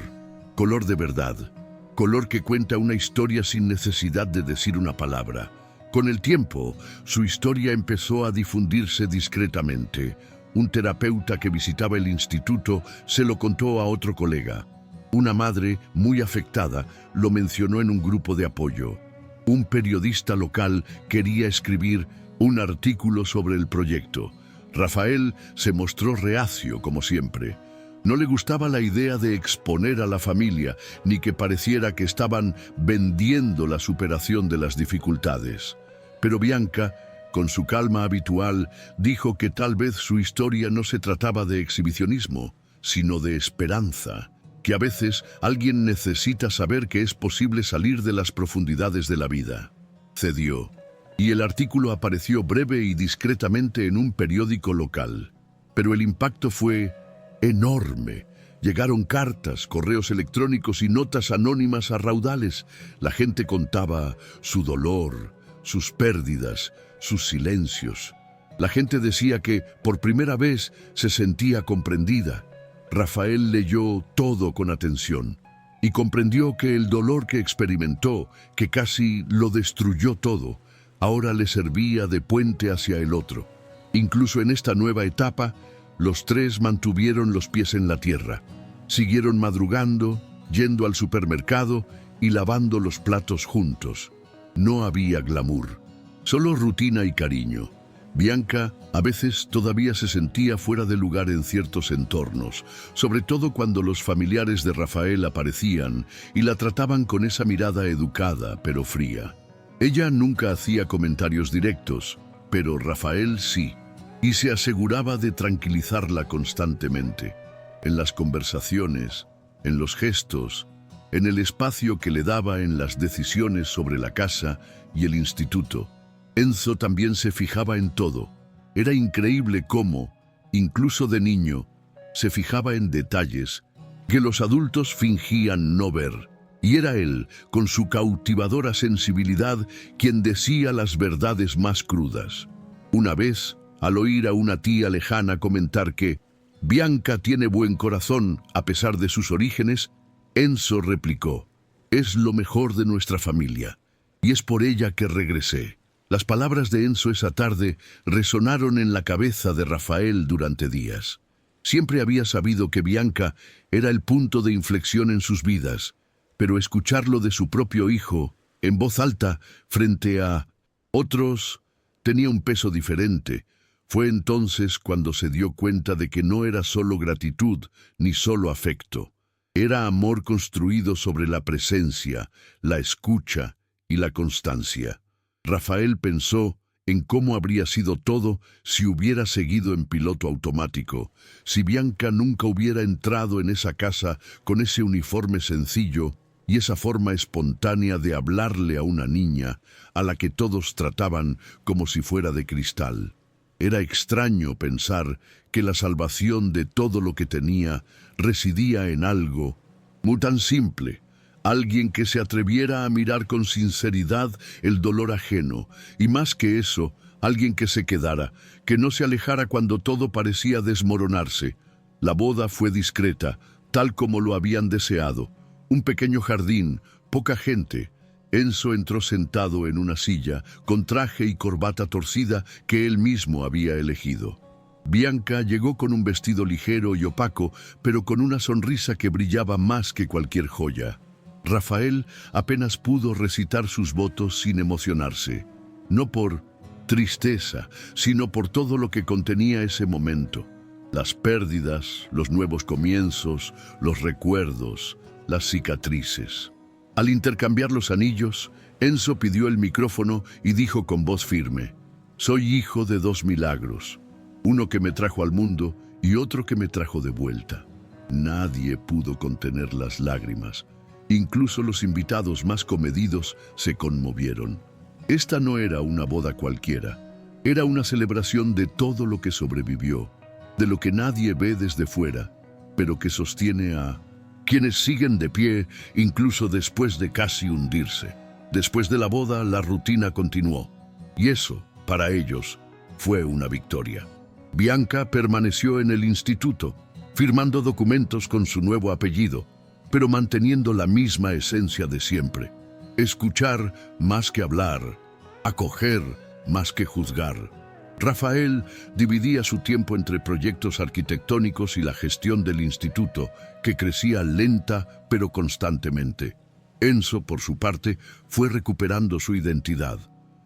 Color de verdad. Color que cuenta una historia sin necesidad de decir una palabra. Con el tiempo, su historia empezó a difundirse discretamente. Un terapeuta que visitaba el instituto se lo contó a otro colega. Una madre, muy afectada, lo mencionó en un grupo de apoyo. Un periodista local quería escribir un artículo sobre el proyecto. Rafael se mostró reacio, como siempre. No le gustaba la idea de exponer a la familia, ni que pareciera que estaban vendiendo la superación de las dificultades. Pero Bianca, con su calma habitual, dijo que tal vez su historia no se trataba de exhibicionismo, sino de esperanza, que a veces alguien necesita saber que es posible salir de las profundidades de la vida. Cedió, y el artículo apareció breve y discretamente en un periódico local. Pero el impacto fue enorme. Llegaron cartas, correos electrónicos y notas anónimas a raudales. La gente contaba su dolor, sus pérdidas, sus silencios. La gente decía que, por primera vez, se sentía comprendida. Rafael leyó todo con atención y comprendió que el dolor que experimentó, que casi lo destruyó todo, ahora le servía de puente hacia el otro. Incluso en esta nueva etapa, Los tres mantuvieron los pies en la tierra. Siguieron madrugando, yendo al supermercado y lavando los platos juntos. No había glamour, solo rutina y cariño. Bianca a veces todavía se sentía fuera de lugar en ciertos entornos, sobre todo cuando los familiares de Rafael aparecían y la trataban con esa mirada educada pero fría. Ella nunca hacía comentarios directos, pero Rafael sí, y se aseguraba de tranquilizarla constantemente, en las conversaciones, en los gestos, en el espacio que le daba en las decisiones sobre la casa y el instituto. Enzo también se fijaba en todo. Era increíble cómo, incluso de niño, se fijaba en detalles que los adultos fingían no ver. Y era él, con su cautivadora sensibilidad, quien decía las verdades más crudas. Una vez, al oír a una tía lejana comentar que Bianca tiene buen corazón a pesar de sus orígenes, Enzo replicó: «Es lo mejor de nuestra familia, y es por ella que regresé». Las palabras de Enzo esa tarde resonaron en la cabeza de Rafael durante días. Siempre había sabido que Bianca era el punto de inflexión en sus vidas, pero escucharlo de su propio hijo, en voz alta, frente a otros, tenía un peso diferente. Fue entonces cuando se dio cuenta de que no era solo gratitud ni solo afecto. Era amor construido sobre la presencia, la escucha y la constancia. Rafael pensó en cómo habría sido todo si hubiera seguido en piloto automático, si Bianca nunca hubiera entrado en esa casa con ese uniforme sencillo y esa forma espontánea de hablarle a una niña a la que todos trataban como si fuera de cristal. Era extraño pensar que la salvación de todo lo que tenía residía en algo muy tan simple. Alguien que se atreviera a mirar con sinceridad el dolor ajeno, y más que eso, alguien que se quedara, que no se alejara cuando todo parecía desmoronarse. La boda fue discreta, tal como lo habían deseado. Un pequeño jardín, poca gente. Enzo entró sentado en una silla, con traje y corbata torcida que él mismo había elegido. Bianca llegó con un vestido ligero y opaco, pero con una sonrisa que brillaba más que cualquier joya. Rafael apenas pudo recitar sus votos sin emocionarse, no por tristeza, sino por todo lo que contenía ese momento. Las pérdidas, los nuevos comienzos, los recuerdos, las cicatrices. Al intercambiar los anillos, Enzo pidió el micrófono y dijo con voz firme: «Soy hijo de dos milagros, uno que me trajo al mundo y otro que me trajo de vuelta». Nadie pudo contener las lágrimas. Incluso los invitados más comedidos se conmovieron. Esta no era una boda cualquiera. Era una celebración de todo lo que sobrevivió, de lo que nadie ve desde fuera, pero que sostiene a quienes siguen de pie incluso después de casi hundirse. Después de la boda, la rutina continuó, y eso, para ellos, fue una victoria. Bianca permaneció en el instituto, firmando documentos con su nuevo apellido, pero manteniendo la misma esencia de siempre. Escuchar más que hablar, acoger más que juzgar. Rafael dividía su tiempo entre proyectos arquitectónicos y la gestión del instituto, que crecía lenta pero constantemente. Enzo, por su parte, fue recuperando su identidad.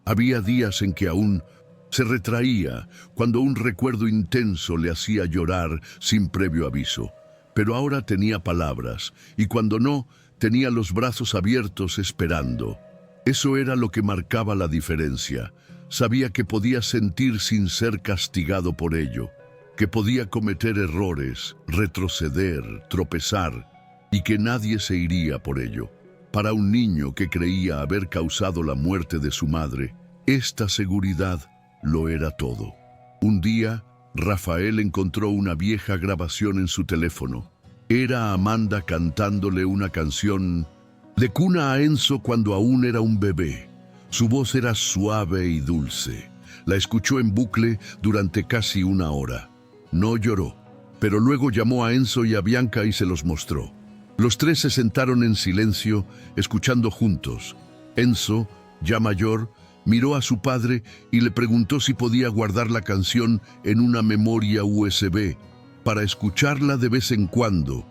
Había días en que aún se retraía cuando un recuerdo intenso le hacía llorar sin previo aviso. Pero ahora tenía palabras, y cuando no, tenía los brazos abiertos esperando. Eso era lo que marcaba la diferencia. Sabía que podía sentir sin ser castigado por ello, que podía cometer errores, retroceder, tropezar, y que nadie se iría por ello. Para un niño que creía haber causado la muerte de su madre, esta seguridad lo era todo. Un día, Rafael encontró una vieja grabación en su teléfono. Era Amanda cantándole una canción de cuna a Enzo cuando aún era un bebé. Su voz era suave y dulce. La escuchó en bucle durante casi una hora. No lloró, pero luego llamó a Enzo y a Bianca y se los mostró. Los tres se sentaron en silencio, escuchando juntos. Enzo, ya mayor, Miró a su padre y le preguntó si podía guardar la canción en una memoria USB para escucharla de vez en cuando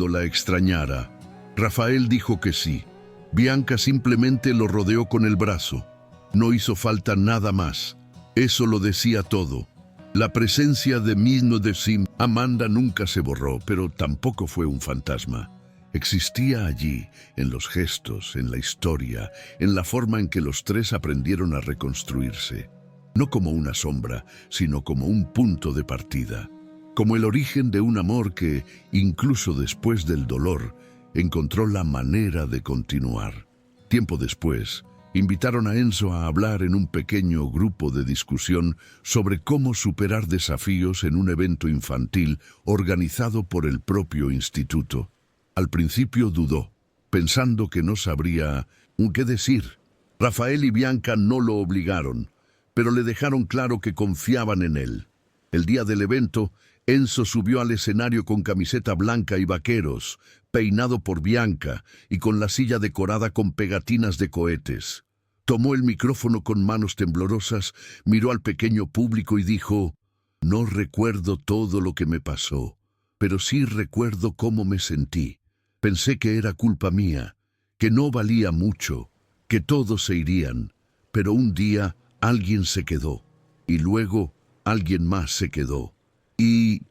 la extrañara. Rafael dijo que sí. Bianca simplemente lo rodeó con el brazo. No hizo falta nada más. Eso lo decía todo. La presencia de Misno de Sim, Amanda nunca se borró, pero tampoco fue un fantasma. Existía allí, en los gestos, en la historia, en la forma en que los tres aprendieron a reconstruirse. No como una sombra, sino como un punto de partida. Como el origen de un amor que, incluso después del dolor, encontró la manera de continuar. Tiempo después, invitaron a Enzo a hablar en un pequeño grupo de discusión sobre cómo superar desafíos en un evento infantil organizado por el propio instituto. Al principio dudó, pensando que no sabría qué decir. Rafael y Bianca no lo obligaron, pero le dejaron claro que confiaban en él. El día del evento, Enzo subió al escenario con camiseta blanca y vaqueros, peinado por Bianca y con la silla decorada con pegatinas de cohetes. Tomó el micrófono con manos temblorosas, miró al pequeño público y dijo: «No recuerdo todo lo que me pasó, pero sí recuerdo cómo me sentí. Pensé que era culpa mía, que no valía mucho, que todos se irían, pero un día alguien se quedó, y luego alguien más se quedó. Y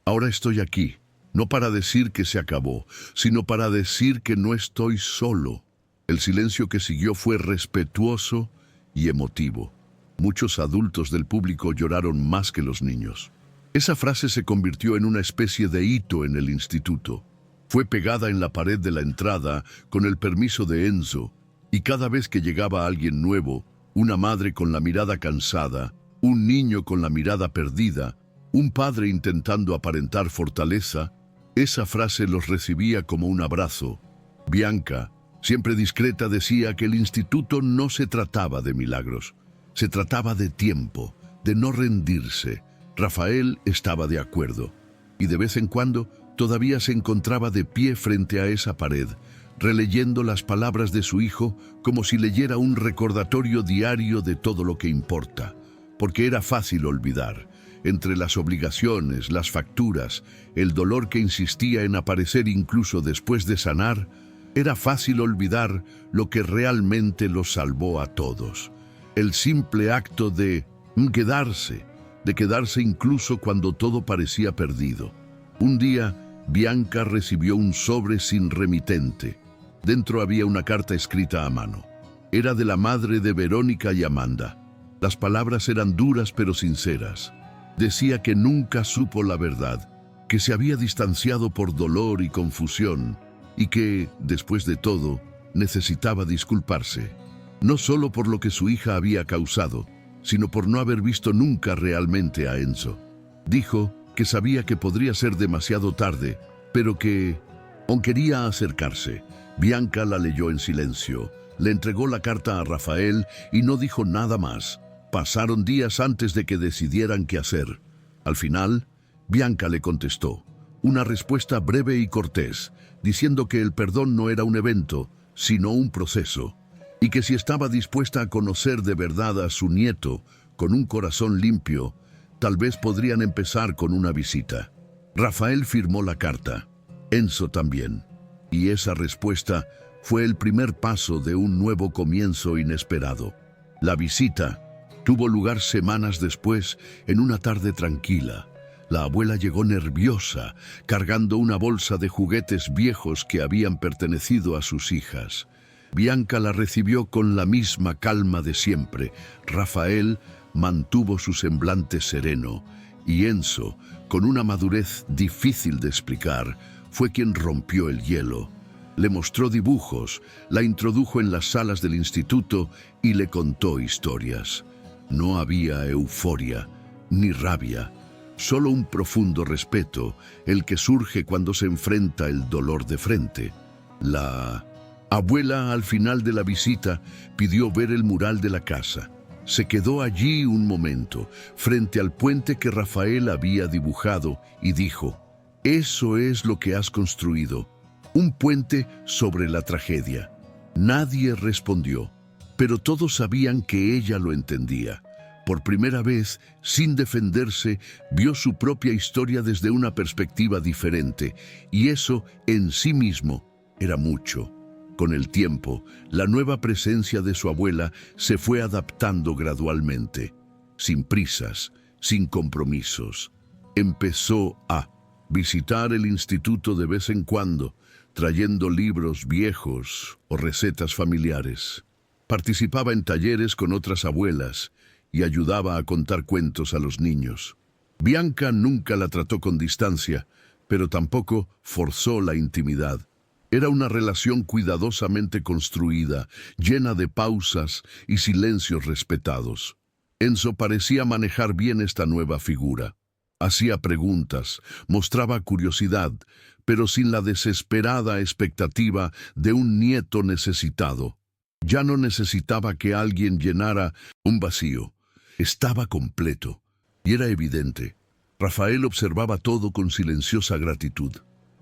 ahora estoy aquí, no para decir que se acabó, sino para decir que no estoy solo». El silencio que siguió fue respetuoso y emotivo. Muchos adultos del público lloraron más que los niños. Esa frase se convirtió en una especie de hito en el instituto. Fue pegada en la pared de la entrada con el permiso de Enzo, y cada vez que llegaba alguien nuevo, una madre con la mirada cansada, un niño con la mirada perdida, un padre intentando aparentar fortaleza, esa frase los recibía como un abrazo. Bianca, siempre discreta, decía que el instituto no se trataba de milagros, se trataba de tiempo, de no rendirse. Rafael estaba de acuerdo, y de vez en cuando todavía se encontraba de pie frente a esa pared, releyendo las palabras de su hijo como si leyera un recordatorio diario de todo lo que importa, porque era fácil olvidar. Entre las obligaciones, las facturas, el dolor que insistía en aparecer incluso después de sanar, era fácil olvidar lo que realmente los salvó a todos. El simple acto de quedarse incluso cuando todo parecía perdido. Un día, Bianca recibió un sobre sin remitente. Dentro había una carta escrita a mano. Era de la madre de Verónica y Amanda. Las palabras eran duras pero sinceras. Decía que nunca supo la verdad, que se había distanciado por dolor y confusión, y que, después de todo, necesitaba disculparse. No solo por lo que su hija había causado, sino por no haber visto nunca realmente a Enzo. Dijo que sabía que podría ser demasiado tarde, pero que aún quería acercarse. Bianca la leyó en silencio, le entregó la carta a Rafael y no dijo nada más. Pasaron días antes de que decidieran qué hacer. Al final, Bianca le contestó, una respuesta breve y cortés, diciendo que el perdón no era un evento, sino un proceso, y que si estaba dispuesta a conocer de verdad a su nieto con un corazón limpio, tal vez podrían empezar con una visita. Rafael firmó la carta, Enzo también, y esa respuesta fue el primer paso de un nuevo comienzo inesperado. La visita tuvo lugar semanas después, en una tarde tranquila. La abuela llegó nerviosa, cargando una bolsa de juguetes viejos que habían pertenecido a sus hijas. Bianca la recibió con la misma calma de siempre. Rafael mantuvo su semblante sereno, y Enzo, con una madurez difícil de explicar, fue quien rompió el hielo. Le mostró dibujos, la introdujo en las salas del instituto y le contó historias. No había euforia ni rabia, solo un profundo respeto, el que surge cuando se enfrenta el dolor de frente. La abuela, al final de la visita, pidió ver el mural de la casa. Se quedó allí un momento, frente al puente que Rafael había dibujado, y dijo, «Eso es lo que has construido, un puente sobre la tragedia». Nadie respondió. pero todos sabían que ella lo entendía. Por primera vez, sin defenderse, vio su propia historia desde una perspectiva diferente, y eso en sí mismo era mucho. Con el tiempo, la nueva presencia de su abuela se fue adaptando gradualmente, sin prisas, sin compromisos. Empezó a visitar el instituto de vez en cuando, trayendo libros viejos o recetas familiares. Participaba en talleres con otras abuelas y ayudaba a contar cuentos a los niños. Bianca nunca la trató con distancia, pero tampoco forzó la intimidad. Era una relación cuidadosamente construida, llena de pausas y silencios respetados. Enzo parecía manejar bien esta nueva figura. Hacía preguntas, mostraba curiosidad, pero sin la desesperada expectativa de un nieto necesitado. Ya no necesitaba que alguien llenara un vacío. Estaba completo, y era evidente. Rafael observaba todo con silenciosa gratitud.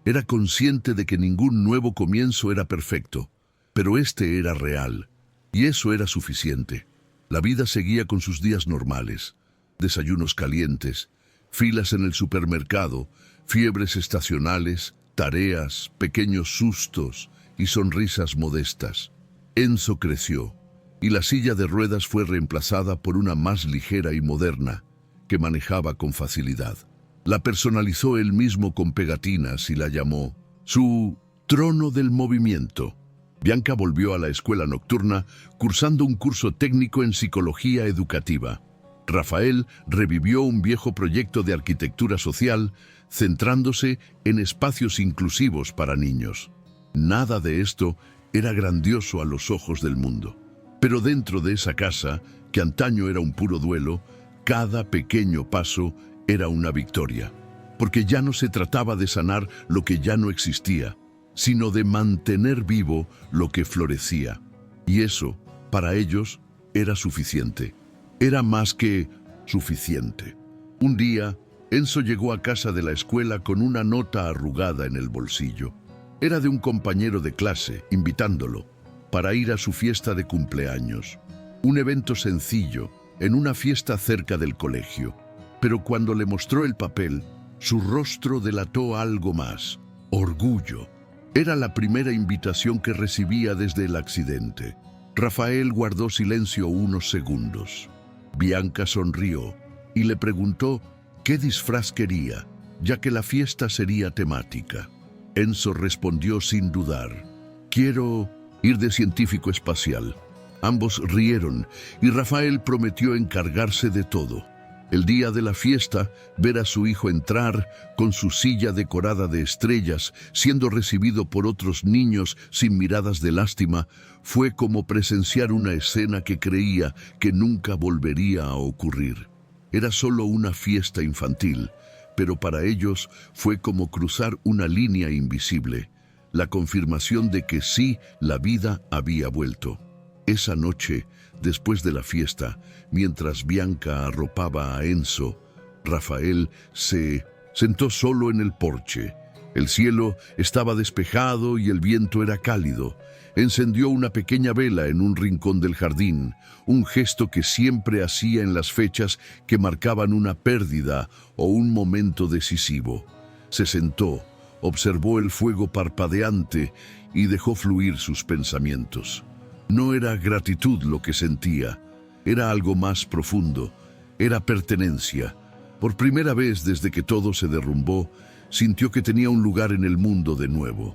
Era consciente de que ningún nuevo comienzo era perfecto, pero este era real, y eso era suficiente. La vida seguía con sus días normales, desayunos calientes, filas en el supermercado, fiebres estacionales, tareas, pequeños sustos y sonrisas modestas. Enzo creció, y la silla de ruedas fue reemplazada por una más ligera y moderna, que manejaba con facilidad. La personalizó él mismo con pegatinas y la llamó su trono del movimiento. Bianca volvió a la escuela nocturna, cursando un curso técnico en psicología educativa. Rafael revivió un viejo proyecto de arquitectura social, centrándose en espacios inclusivos para niños. Nada de esto era grandioso a los ojos del mundo. Pero dentro de esa casa, que antaño era un puro duelo, cada pequeño paso era una victoria. Porque ya no se trataba de sanar lo que ya no existía, sino de mantener vivo lo que florecía. Y eso, para ellos, era suficiente. Era más que suficiente. Un día, Enzo llegó a casa de la escuela con una nota arrugada en el bolsillo. Era de un compañero de clase, invitándolo para ir a su fiesta de cumpleaños. Un evento sencillo, en una fiesta cerca del colegio. Pero cuando le mostró el papel, su rostro delató algo más: orgullo. Era la primera invitación que recibía desde el accidente. Rafael guardó silencio unos segundos. Bianca sonrió y le preguntó qué disfraz quería, ya que la fiesta sería temática. Enzo respondió sin dudar: quiero ir de científico espacial. Ambos rieron y Rafael prometió encargarse de todo. El día de la fiesta, ver a su hijo entrar con su silla decorada de estrellas, siendo recibido por otros niños sin miradas de lástima, fue como presenciar una escena que creía que nunca volvería a ocurrir. Era solo una fiesta infantil, pero para ellos fue como cruzar una línea invisible, la confirmación de que sí, la vida había vuelto. Esa noche, después de la fiesta, mientras Bianca arropaba a Enzo, Rafael se sentó solo en el porche. El cielo estaba despejado y el viento era cálido. Encendió una pequeña vela en un rincón del jardín, un gesto que siempre hacía en las fechas que marcaban una pérdida o un momento decisivo. Se sentó, observó el fuego parpadeante y dejó fluir sus pensamientos. No era gratitud lo que sentía, era algo más profundo, era pertenencia. Por primera vez desde que todo se derrumbó, sintió que tenía un lugar en el mundo de nuevo.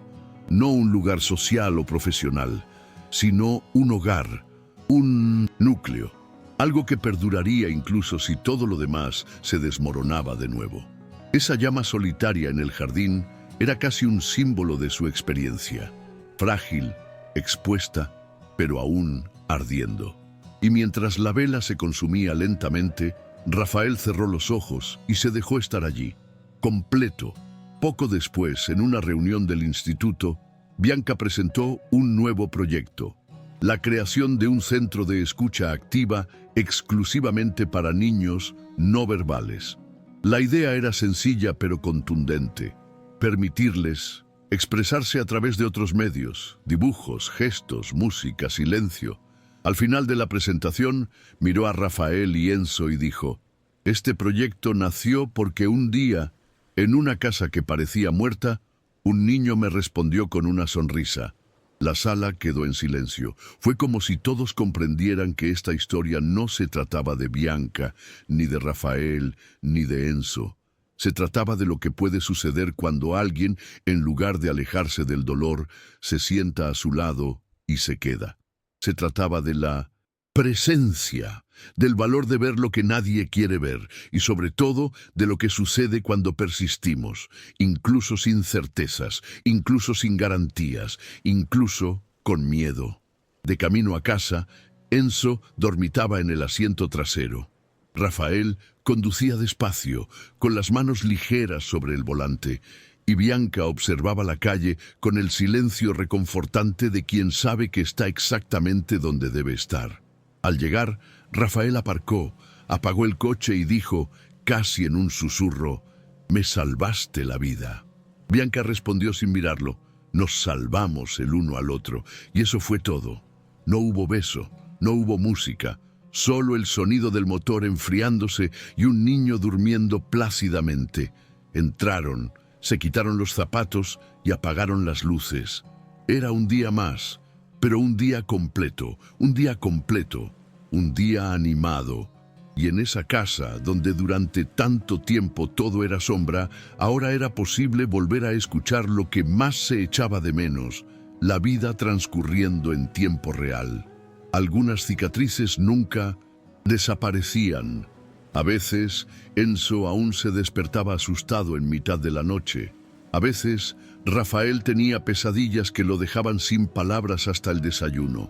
No un lugar social o profesional, sino un hogar, un núcleo, algo que perduraría incluso si todo lo demás se desmoronaba de nuevo. Esa llama solitaria en el jardín era casi un símbolo de su experiencia, frágil, expuesta, pero aún ardiendo. Y mientras la vela se consumía lentamente, Rafael cerró los ojos y se dejó estar allí, completo. Poco después, en una reunión del instituto, Bianca presentó un nuevo proyecto: la creación de un centro de escucha activa exclusivamente para niños no verbales. La idea era sencilla pero contundente: permitirles expresarse a través de otros medios, dibujos, gestos, música, silencio. Al final de la presentación, miró a Rafael y Enzo y dijo: «Este proyecto nació porque un día, en una casa que parecía muerta, un niño me respondió con una sonrisa». La sala quedó en silencio. Fue como si todos comprendieran que esta historia no se trataba de Bianca, ni de Rafael, ni de Enzo. Se trataba de lo que puede suceder cuando alguien, en lugar de alejarse del dolor, se sienta a su lado y se queda. Se trataba de la presencia, del valor de ver lo que nadie quiere ver y sobre todo de lo que sucede cuando persistimos, incluso sin certezas, incluso sin garantías, incluso con miedo. De camino a casa, Enzo dormitaba en el asiento trasero. Rafael conducía despacio, con las manos ligeras sobre el volante, y Bianca observaba la calle con el silencio reconfortante de quien sabe que está exactamente donde debe estar. Al llegar, Rafael aparcó, apagó el coche y dijo, casi en un susurro: «Me salvaste la vida». Bianca respondió sin mirarlo: «Nos salvamos el uno al otro», y eso fue todo. No hubo beso, no hubo música, solo el sonido del motor enfriándose y un niño durmiendo plácidamente. Entraron, se quitaron los zapatos y apagaron las luces. Era un día más, pero un día completo, un día completo, un día animado. Y en esa casa, donde durante tanto tiempo todo era sombra, ahora era posible volver a escuchar lo que más se echaba de menos: la vida transcurriendo en tiempo real. Algunas cicatrices nunca desaparecían. A veces, Enzo aún se despertaba asustado en mitad de la noche. A veces, Rafael tenía pesadillas que lo dejaban sin palabras hasta el desayuno.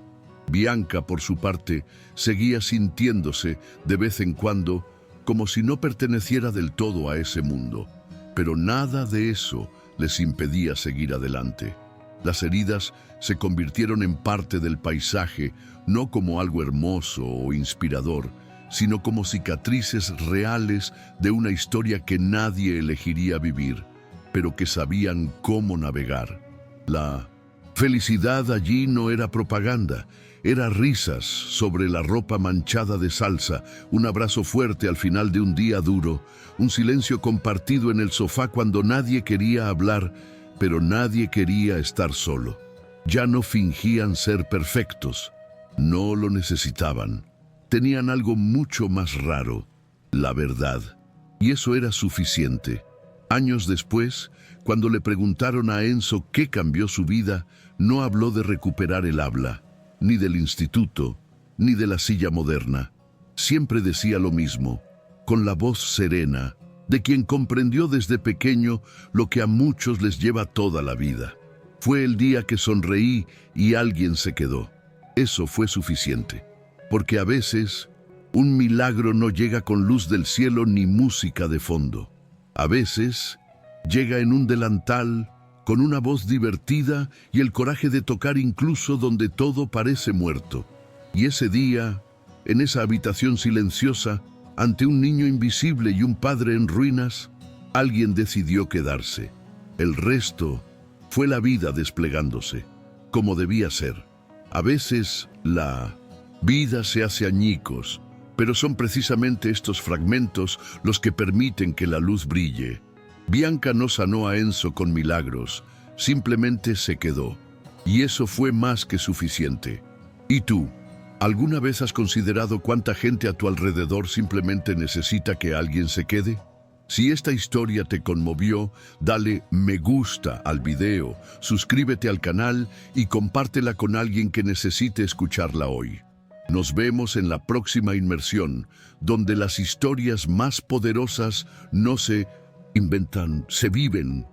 Bianca, por su parte, seguía sintiéndose, de vez en cuando, como si no perteneciera del todo a ese mundo. Pero nada de eso les impedía seguir adelante. Las heridas se convirtieron en parte del paisaje, no como algo hermoso o inspirador, sino como cicatrices reales de una historia que nadie elegiría vivir, pero que sabían cómo navegar. La felicidad allí no era propaganda, era risas sobre la ropa manchada de salsa, un abrazo fuerte al final de un día duro, un silencio compartido en el sofá cuando nadie quería hablar, pero nadie quería estar solo. Ya no fingían ser perfectos, no lo necesitaban. Tenían algo mucho más raro: la verdad. Y eso era suficiente. Años después, cuando le preguntaron a Enzo qué cambió su vida, no habló de recuperar el habla, ni del instituto, ni de la silla moderna. Siempre decía lo mismo, con la voz serena, de quien comprendió desde pequeño lo que a muchos les lleva toda la vida. Fue el día que sonreí y alguien se quedó. Eso fue suficiente. Porque a veces, un milagro no llega con luz del cielo ni música de fondo. A veces, llega en un delantal, con una voz divertida y el coraje de tocar incluso donde todo parece muerto. Y ese día, en esa habitación silenciosa, ante un niño invisible y un padre en ruinas, alguien decidió quedarse. El resto fue la vida desplegándose, como debía ser. A veces, la vida se hace añicos, pero son precisamente estos fragmentos los que permiten que la luz brille. Bianca no sanó a Enzo con milagros, simplemente se quedó. Y eso fue más que suficiente. ¿Y tú? ¿Alguna vez has considerado cuánta gente a tu alrededor simplemente necesita que alguien se quede? Si esta historia te conmovió, dale me gusta al video, suscríbete al canal y compártela con alguien que necesite escucharla hoy. Nos vemos en la próxima inmersión, donde las historias más poderosas no se inventan, se viven.